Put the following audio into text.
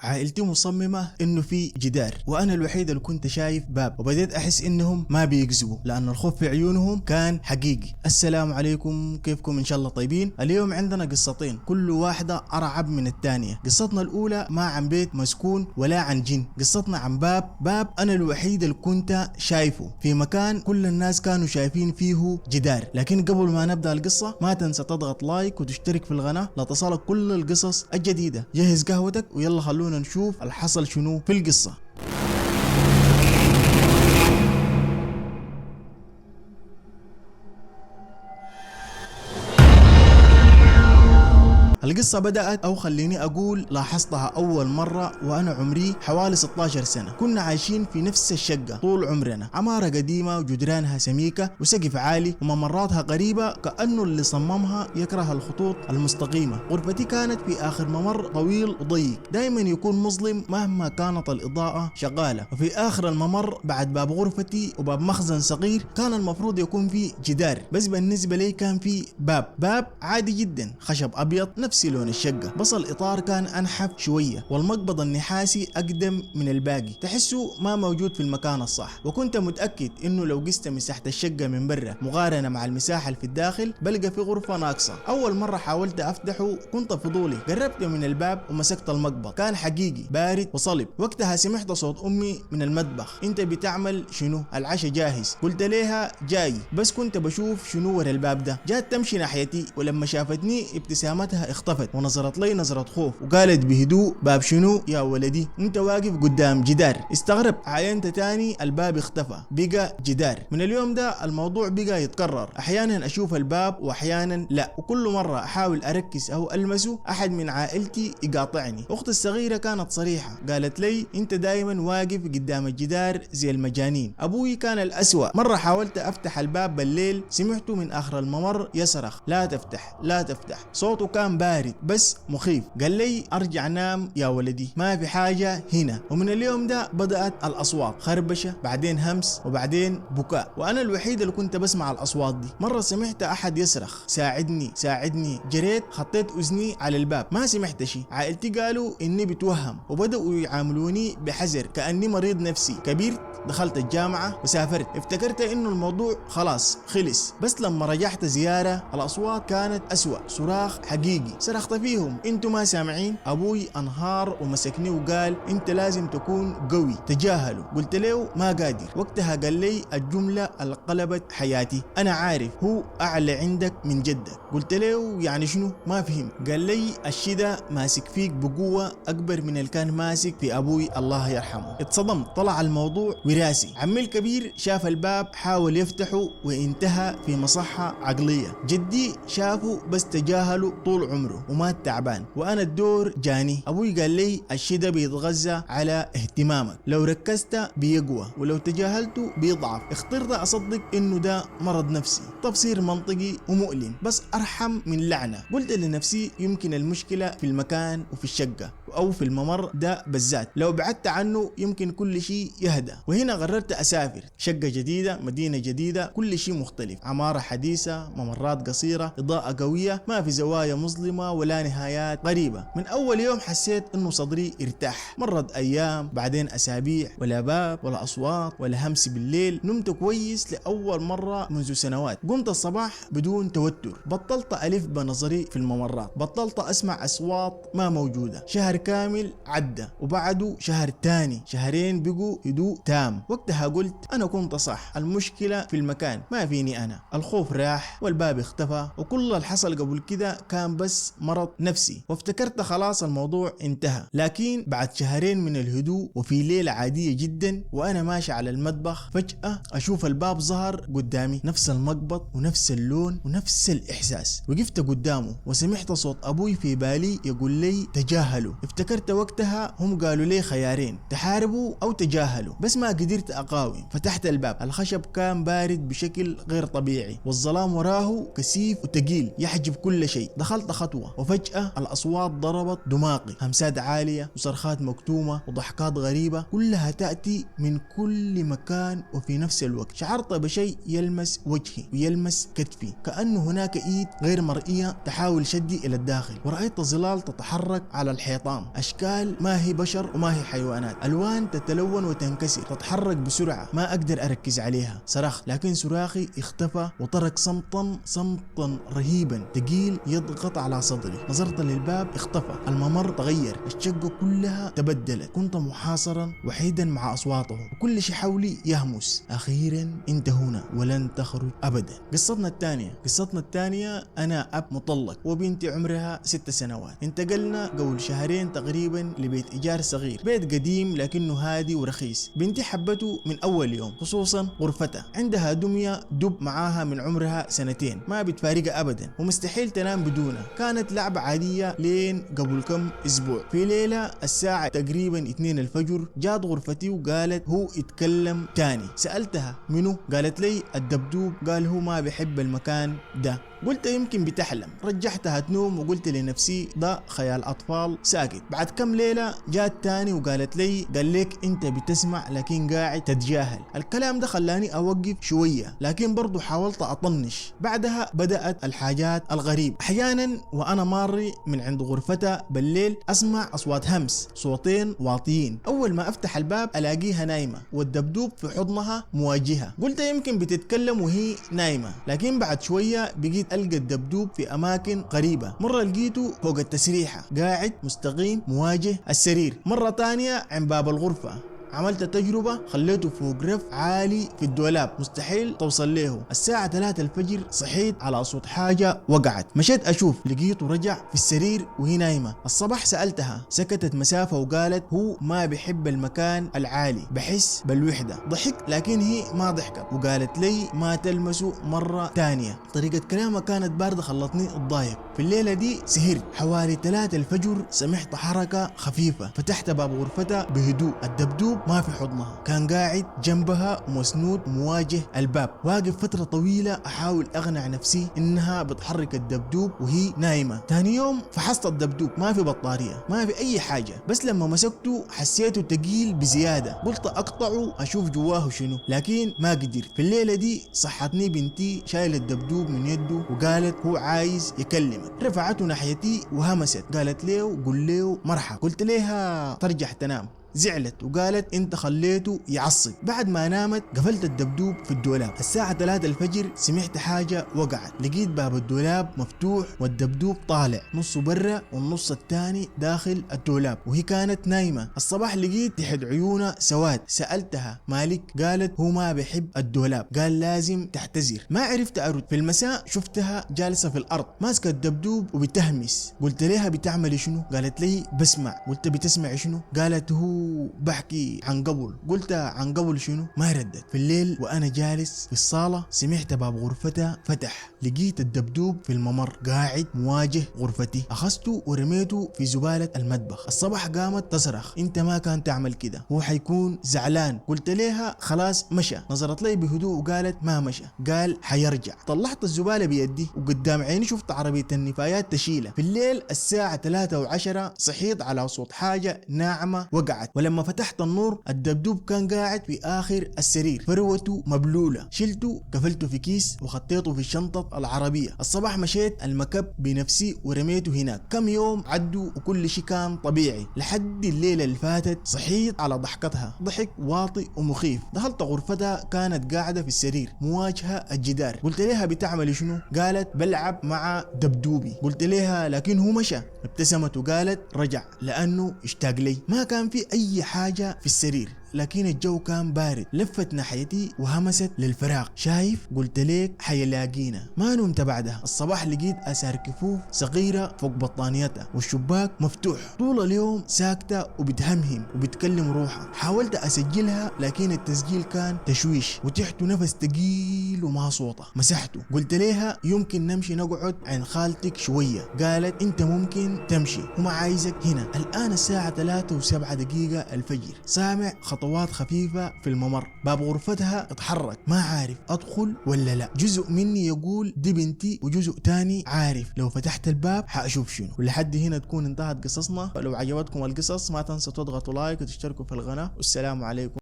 عائلتي مصممة انه في جدار وانا الوحيد اللي كنت شايف باب، وبديت احس انهم ما بيكذبوا لان الخوف في عيونهم كان حقيقي. السلام عليكم، كيفكم؟ ان شاء الله طيبين. اليوم عندنا قصتين كل واحدة ارعب من الثانية. قصتنا الاولى ما عن بيت مسكون ولا عن جن، قصتنا عن باب انا الوحيد اللي كنت شايفه في مكان كل الناس كانوا شايفين فيه جدار. لكن قبل ما نبدأ القصة ما تنسى تضغط لايك وتشترك في القناة لتصلك كل القصص الجديدة. جهز قهوتك ويلا خلونا نشوف الحصل شنو في القصة. القصة بدأت أو خليني أقول لاحظتها أول مرة وأنا عمري حوالي 16 سنة. كنا عايشين في نفس الشقة طول عمرنا، عمارة قديمة وجدرانها سميكة وسقف عالي وممراتها قريبة كأنه اللي صممها يكره الخطوط المستقيمة. غرفتي كانت في آخر ممر طويل وضيق دايما يكون مظلم مهما كانت الإضاءة شغالة، وفي آخر الممر بعد باب غرفتي وباب مخزن صغير كان المفروض يكون فيه جدار، بس بالنسبة لي كان فيه باب عادي جدا، خشب أبيض نفس لون الشقة، بس الإطار كان أنحف شوية والمقبض النحاسي أقدم من الباقي، تحسه ما موجود في المكان الصح. وكنت متأكد إنه لو قست مساحة الشقة من برا مقارنة مع المساحة اللي في الداخل بلقى في غرفة ناقصة. أول مرة حاولت أفتحه كنت فضولي، قربت من الباب ومسكت المقبض، كان حقيقي بارد وصلب. وقتها سمعت صوت أمي من المطبخ: أنت بتعمل شنو؟ العشاء جاهز. قلت لها جاي، بس كنت بشوف شنو ورا الباب ده. جات تمشي ناحيتي ولما شافتني ابتسامتها اختفت ونظرت لي نظرة خوف وقالت بهدوء: باب شنو يا ولدي؟ انت واقف قدام جدار. استغربت، عاينت تاني الباب اختفى، بقى جدار. من اليوم ده الموضوع بقى يتكرر، احيانا اشوف الباب واحيانا لا، وكل مرة احاول اركز او المسه احد من عائلتي يقاطعني. اختي الصغيرة كانت صريحة، قالت لي: انت دايما واقف قدام الجدار زي المجانين. ابوي كان الاسوأ، مرة حاولت افتح الباب بالليل سمعته من اخر الممر يصرخ: لا تفتح لا تفتح. صوته كان بارد بس مخيف. قال لي: ارجع نام يا ولدي، ما في حاجة هنا. ومن اليوم ده بدأت الأصوات، خربشة بعدين همس وبعدين بكاء، وأنا الوحيد اللي كنت بسمع الأصوات دي. مرة سمعت أحد يصرخ: ساعدني ساعدني. جريت خطيت أذني على الباب، ما سمعت شيء. عائلتي قالوا إني بتوهم وبدأوا يعاملوني بحذر كأني مريض نفسي. كبرت، دخلت الجامعة وسافرت، افتكرت إنه الموضوع خلاص خلص، بس لما رجعت زيارة الأصوات كانت أسوأ، صراخ حقيقي. صرخت فيهم: انتوا ما سامعين؟ ابوي انهار ومسكني وقال: انت لازم تكون قوي، تجاهلوا. قلت له ما قادر. وقتها قال لي الجملة اللي قلبت حياتي: انا عارف هو اعلى عندك من جدك. قلت له يعني شنو؟ ما فهم. قال لي الشدة ماسك فيك بقوة اكبر من اللي كان ماسك في ابوي الله يرحمه. اتصدمت، طلع الموضوع وراسي. عمي الكبير شاف الباب حاول يفتحه وانتهى في مصحة عقلية. جدي شافه بس تجاهله طول عمره ومات تعبان. وانا الدور جاني. ابوي قال لي الشدة بيتغذى على اهتمامك، لو ركزت بيقوى ولو تجاهلته بيضعف. اخترت اصدق انه ده مرض نفسي، تفسير منطقي ومؤلم بس ارحم من لعنة. قلت لنفسي يمكن المشكلة في المكان وفي الشقة او في الممر ده بالذات، لو بعدت عنه يمكن كل شيء يهدى. وهنا قررت اسافر، شقة جديدة، مدينة جديدة، كل شيء مختلف، عمارة حديثة، ممرات قصيرة، اضاءة قوية، ما في زوايا مظلمة ولا نهايات غريبة. من اول يوم حسيت انه صدري ارتاح. مرت ايام بعدين اسابيع، ولا باب ولا اصوات ولا همس بالليل. نمت كويس لاول مرة منذ سنوات. قمت الصباح بدون توتر، بطلت الف بنظري في الممرات، بطلت اسمع اصوات ما موجودة. شهر كامل عدى وبعده شهر تاني، شهرين بقوا هدوء تام. وقتها قلت انا كنت صح، المشكلة في المكان ما فيني انا. الخوف راح والباب اختفى وكل اللي حصل قبل كده كان بس مرض نفسي، وافتكرت خلاص الموضوع انتهى. لكن بعد شهرين من الهدوء وفي ليلة عادية جدا وانا ماشي على المطبخ، فجأة اشوف الباب ظهر قدامي، نفس المقبض ونفس اللون ونفس الاحساس. وقفت قدامه وسمعت صوت ابوي في بالي يقول لي تجاهلوا. افتكرت وقتها هم قالوا لي خيارين: تحاربوا او تجاهلوا، بس ما قدرت اقاوم. فتحت الباب، الخشب كان بارد بشكل غير طبيعي والظلام وراه كثيف وتقيل يحجب كل شيء. دخلت خطوة وفجأة الأصوات ضربت دماغي، همسات عالية وصرخات مكتومة وضحكات غريبة كلها تأتي من كل مكان وفي نفس الوقت. شعرت بشيء يلمس وجهي ويلمس كتفي، كأنه هناك إيد غير مرئية تحاول شدي إلى الداخل. ورأيت ظلال تتحرك على الحيطان أجسام، أشكال ما هي بشر وما هي حيوانات، ألوان تتلون وتنكسر، تتحرك بسرعة ما أقدر أركز عليها. صرخ لكن صراخي اختفى وترك صمتا رهيبا ثقيل يضغط على صدري. نظرت للباب اختفى، الممر تغير، الشقة كلها تبدلت، كنت محاصرا وحيدا مع أصواتهم وكل شيء حولي يهمس. أخيرا انت هنا ولن تخرج أبدا. قصتنا الثانية أنا أب مطلق وبنتي عمرها 6 سنوات. انتقلنا قبل شهرين تقريبا لبيت إيجار صغير، بيت قديم لكنه هادي ورخيص. بنتي حبته من أول يوم، خصوصا غرفتها. عندها دمية دب معاها من عمرها 2 ما بتفارقها أبدا ومستحيل تنام بدونها. كانت لعبة عادية لين قبل كم أسبوع. في ليلة الساعة تقريبا 2 الفجر جات غرفتي وقالت هو يتكلم تاني. سألتها منو؟ قالت لي الدبدوب. قال هو ما بيحب المكان ده. قلت يمكن بتحلم. رجعتها تنوم وقلت لنفسي ده خيال أطفال ساكت. بعد كم ليلة جات تاني وقالت لي قال لك انت بتسمع لكن قاعد تتجاهل. الكلام ده خلاني أوقف شوية لكن برضو حاولت أطنش. بعدها بدأت الحاجات الغريبة. أحيانا وأنا ماري من عند غرفتها بالليل أسمع أصوات همس، صوتين واطيين. أول ما أفتح الباب ألاقيها نايمة والدبدوب في حضنها مواجهة. قلت يمكن بتتكلم وهي نايمة، لكن بعد شوية بقيت ألقى الدبدوب في أماكن غريبة. مرة لقيته فوق التسريحة قاعد مستقيم مواجه السرير، مرة تانية عند باب الغرفة. عملت تجربة خليته فوق رف عالي في الدولاب مستحيل توصل له. الساعة 3 الفجر صحيت على صوت حاجة وقعت. مشيت أشوف، لقيته رجع في السرير وهي نايمة. الصباح سألتها، سكتت مسافة وقالت هو ما بيحب المكان العالي، بحس بالوحدة. ضحكت لكن هي ما ضحكت وقالت لي ما تلمسه مرة تانية. طريقة كلامها كانت باردة خلتني اتضايق. في الليلة دي سهرت. حوالي 3 الفجر سمعت حركة خفيفة. فتحت باب غرفتها بهدوء. الدبدوب ما في حضنها، كان قاعد جنبها ومسنود مواجه الباب. واقف فترة طويلة أحاول أقنع نفسي إنها بتحرك الدبدوب وهي نايمة. تاني يوم فحصت الدبدوب، ما في بطارية، ما في أي حاجة، بس لما مسكته حسيته تقيل بزيادة. قلت أقطعه أشوف جواه شنو، لكن ما قدر. في الليلة دي صحتني بنتي شايل الدبدوب من يده وقالت هو عايز يكلمك. رفعته ناحيتي وهمست، قالت له قل له مرحبا. قلت لها ترجع تنام. زعلت وقالت انت خليته يعصب. بعد ما نامت قفلت الدبدوب في الدولاب. الساعة 3 الفجر سمعت حاجة وقعت. لقيت باب الدولاب مفتوح والدبدوب طالع، نصه برا والنص الثاني داخل الدولاب وهي كانت نايمة. الصباح لقيت تحت عيونها سواد. سألتها مالك؟ قالت هو ما بيحب الدولاب، قال لازم تعتذر. ما عرفت أرد. في المساء شفتها جالسة في الأرض ماسكة الدبدوب وبتهمس. قلت لها بتعملي شنو؟ قالت لي بسمع. قلت بتسمع شنو؟ قالت هو بحكي عن قبل. قلت عن قبل شنو؟ ما ردت. في الليل وانا جالس في الصالة سمعت باب غرفتها فتح. لقيت الدبدوب في الممر قاعد مواجه غرفتي. اخذته ورميته في زبالة المطبخ. الصبح قامت تصرخ انت ما كان تعمل كده، هو حيكون زعلان. قلت لها خلاص مشى. نظرت لي بهدوء وقالت ما مشى، قال حيرجع. طلعت الزبالة بيدي وقدام عيني شفت عربية النفايات تشيلها. في الليل الساعة 3:10 صحيت على صوت حاجة ناعمة وقعت. ولما فتحت النور الدبدوب كان قاعد في آخر السرير، فروته مبلولة. شلته قفلته في كيس وخطيته في الشنطة العربية. الصباح مشيت المكب بنفسي ورميته هناك. كم يوم عدوا وكل شيء كان طبيعي لحد الليلة اللي فاتت صحيت على ضحكتها، ضحك واطي ومخيف. دخلت غرفتها كانت قاعدة في السرير مواجهة الجدار. قلت لها بتعملي شنو؟ قالت بلعب مع دبدوبي. قلت لها لكن هو مشى. ابتسمت وقالت رجع لأنه اشتاق لي. ما كان في أي حاجة في السرير لكن الجو كان بارد. لفت ناحيتي وهمست للفراغ. شايف؟ قلت ليك حيلاقينا. ما نمت بعدها. الصباح لقيت اثار كفوف صغيرة فوق بطانيتها والشباك مفتوح. طول اليوم ساكتة وبتهمهم وبتكلم روحها. حاولت اسجلها لكن التسجيل كان تشويش وتحت نفس تقيل وما صوته. مسحته. قلت لها يمكن نمشي نقعد عند خالتك شوية. قالت انت ممكن تمشي وما عايزك هنا. الان الساعة 3:07 الفجر. سامع خطوات خفيفة في الممر. باب غرفتها اتحرك. ما عارف ادخل ولا لا. جزء مني يقول دي بنتي وجزء تاني عارف لو فتحت الباب حاشوف شنو. ولحد هنا تكون انتهت قصصنا. فلو عجبتكم القصص ما تنسوا تضغطوا لايك وتشتركوا في القناة. والسلام عليكم.